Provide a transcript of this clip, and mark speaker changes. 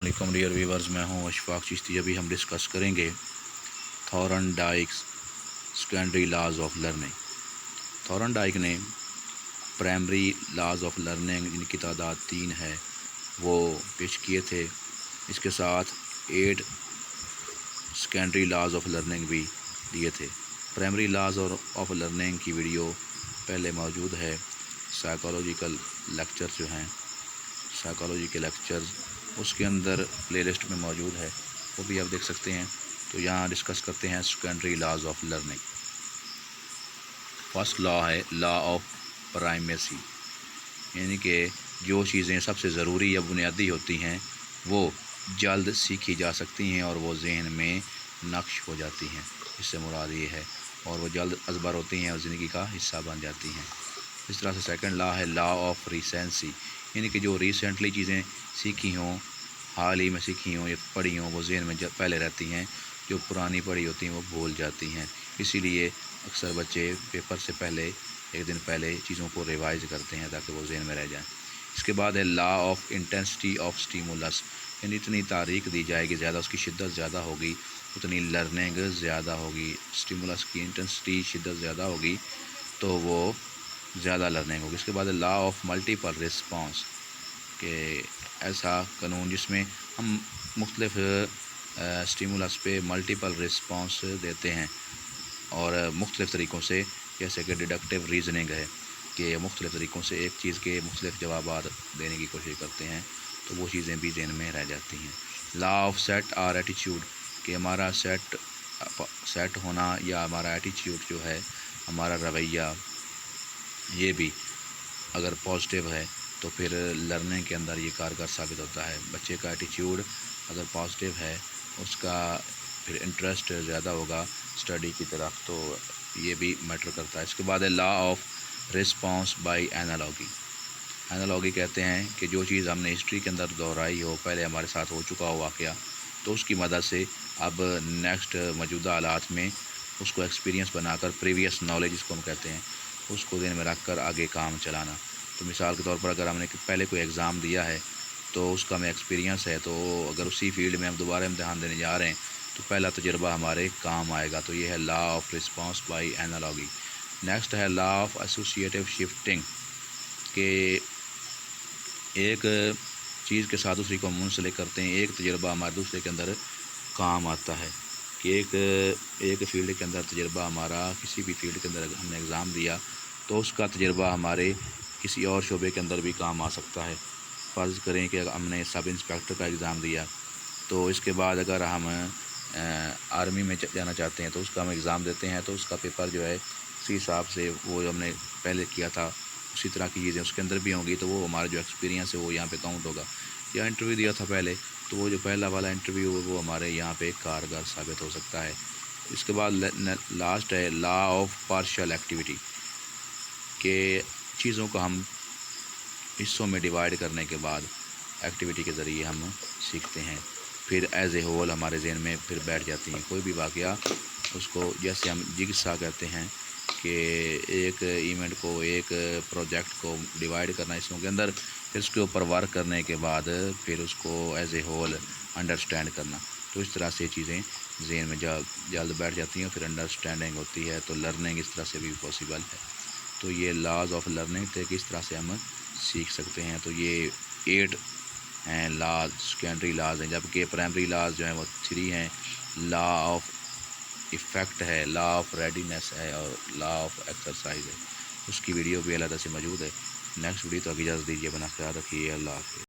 Speaker 1: علیکم dear viewers, میں ہوں اشفاق چشتی۔ ابھی ہم ڈسکس کریں گے تھورنڈائکس سیکنڈری لاز آف لرننگ۔ تھورنڈائک نے پرائمری لاز آف لرننگ جن کی تعداد 3 ہے وہ پیش کیے تھے، اس کے ساتھ 8 سیکنڈری لاز آف لرننگ بھی دیے تھے۔ پرائمری لاز آف لرننگ کی ویڈیو پہلے موجود ہے، سائیکالوجیکل لیکچر جو ہیں سائیکالوجی کے لیکچرز اس کے اندر پلے لسٹ میں موجود ہے، وہ بھی آپ دیکھ سکتے ہیں۔ تو یہاں ڈسکس کرتے ہیں secondary laws of learning. First law ہے لا آف پرائمیسی، یعنی کہ جو چیزیں سب سے ضروری یا بنیادی ہوتی ہیں وہ جلد سیکھی جا سکتی ہیں اور وہ ذہن میں نقش ہو جاتی ہیں، اس سے مراد یہ ہے، اور وہ جلد ازبر ہوتی ہیں اور زندگی کا حصہ بن جاتی ہیں۔ اس طرح سے سیکنڈ لا ہے لا آف ریسنسی، یعنی کہ جو ریسنٹلی چیزیں سیکھی ہوں، حال ہی میں سیکھی ہوں یا پڑھی ہوں، وہ ذہن میں پہلے رہتی ہیں، جو پرانی پڑھی ہوتی ہیں وہ بھول جاتی ہیں۔ اسی لیے اکثر بچے پیپر سے پہلے ایک دن پہلے چیزوں کو ریوائز کرتے ہیں تاکہ وہ ذہن میں رہ جائیں۔ اس کے بعد ہے لا آف انٹینسٹی آف سٹیمولس، یعنی اتنی تاریخ دی جائے گی، زیادہ اس کی شدت زیادہ ہوگی اتنی لرننگ زیادہ ہوگی۔ سٹیمولس کی انٹینسٹی شدت زیادہ ہوگی تو وہ زیادہ لرننگ ہوگی۔ اس کے بعد ہے لا آف ملٹیپل رسپانس، کہ ایسا قانون جس میں ہم مختلف سٹیمولس پہ ملٹیپل رسپانس دیتے ہیں اور مختلف طریقوں سے، جیسے کہ ڈیڈکٹیو ریزننگ ہے کہ مختلف طریقوں سے ایک چیز کے مختلف جوابات دینے کی کوشش کرتے ہیں، تو وہ چیزیں بھی ذہن میں رہ جاتی ہیں۔ لا آف سیٹ اور ایٹیچیوڈ، کہ ہمارا سیٹ ہونا یا ہمارا ایٹیچیوڈ جو ہے، ہمارا رویہ، یہ بھی اگر پازیٹیو ہے تو پھر لرننگ کے اندر یہ کارگر ثابت ہوتا ہے۔ بچے کا ایٹیچیوڈ اگر پازیٹیو ہے، اس کا پھر انٹرسٹ زیادہ ہوگا اسٹڈی کی طرف، تو یہ بھی میٹر کرتا ہے۔ اس کے بعد ہے لا آف رسپانس بائی اینالوگی۔ اینالوگی کہتے ہیں کہ جو چیز ہم نے ہسٹری کے اندر دہرائی ہو، پہلے ہمارے ساتھ ہو چکا ہو واقعہ، تو اس کی مدد سے اب نیکسٹ موجودہ حالات میں اس کو ایکسپیرینس بنا کر، پریویس نالج جس کو ہم کہتے ہیں، اس کو ذہن میں رکھ کر آگے کام چلانا۔ تو مثال کے طور پر اگر ہم نے پہلے کوئی ایگزام دیا ہے تو اس کا ہمیں ایکسپیرینس ہے، تو اگر اسی فیلڈ میں ہم دوبارہ امتحان دینے جا رہے ہیں تو پہلا تجربہ ہمارے کام آئے گا۔ تو یہ ہے law of response by analogy. Next ہے لا آف ایسوسیٹیو شفٹنگ، کہ ایک چیز کے ساتھ دوسری کو منسلک کرتے ہیں، ایک تجربہ ہمارے دوسرے کے اندر کام آتا ہے، کہ ایک فیلڈ کے اندر تجربہ ہمارا، کسی بھی فیلڈ کے اندر ہم نے ایگزام دیا تو اس کا تجربہ ہمارے کسی اور شعبے کے اندر بھی کام آ سکتا ہے۔ فرض کریں کہ ہم نے سب انسپیکٹر کا ایگزام دیا، تو اس کے بعد اگر ہم آرمی میں جانا چاہتے ہیں تو اس کا ہم ایگزام دیتے ہیں، تو اس کا پیپر جو ہے اسی حساب سے وہ ہم نے پہلے کیا تھا اسی طرح کی چیزیں اس کے اندر بھی ہوں گی، تو وہ ہمارا جو ایکسپیرینس ہے وہ یہاں پہ کاؤنٹ ہوگا۔ یا انٹرویو دیا تھا پہلے، تو وہ جو پہلا والا انٹرویو ہے وہ ہمارے یہاں پہ کارگر ثابت ہو سکتا ہے۔ اس کے بعد لاسٹ ہے لا آف پارشل ایکٹیویٹی، کہ چیزوں کو ہم حصوں میں ڈیوائڈ کرنے کے بعد ایکٹیویٹی کے ذریعے ہم سیکھتے ہیں، پھر ایز اے ہول ہمارے ذہن میں پھر بیٹھ جاتی ہیں۔ کوئی بھی واقعہ اس کو، جیسے ہم جگسا کہتے ہیں کہ ایک ایونٹ کو، ایک پروجیکٹ کو ڈیوائڈ کرنا حصوں کے اندر، پھر اس کے اوپر ورک کرنے کے بعد پھر اس کو ایز اے ہول انڈرسٹینڈ کرنا، تو اس طرح سے چیزیں ذہن میں جلد بیٹھ جاتی ہیں، پھر انڈرسٹینڈنگ ہوتی ہے، تو لرننگ اس طرح سے بھی پاسیبل ہے۔ تو یہ لاز آف لرننگ تھے کہ اس طرح سے ہم سیکھ سکتے ہیں۔ تو یہ 8 ہیں لاز، سیکنڈری لاز ہیں، جبکہ پرائمری لاز جو ہیں وہ 3 ہیں۔ لا آف ایفیکٹ ہے، لا آف ریڈینیس ہے، اور لا آف ایکسرسائز ہے۔ اس کی ویڈیو بھی علیحدہ سے موجود ہے۔ نیکسٹ ویڈیو تو اجازت دیجیے، اپنا خیال رکھیے، اللہ حافظ۔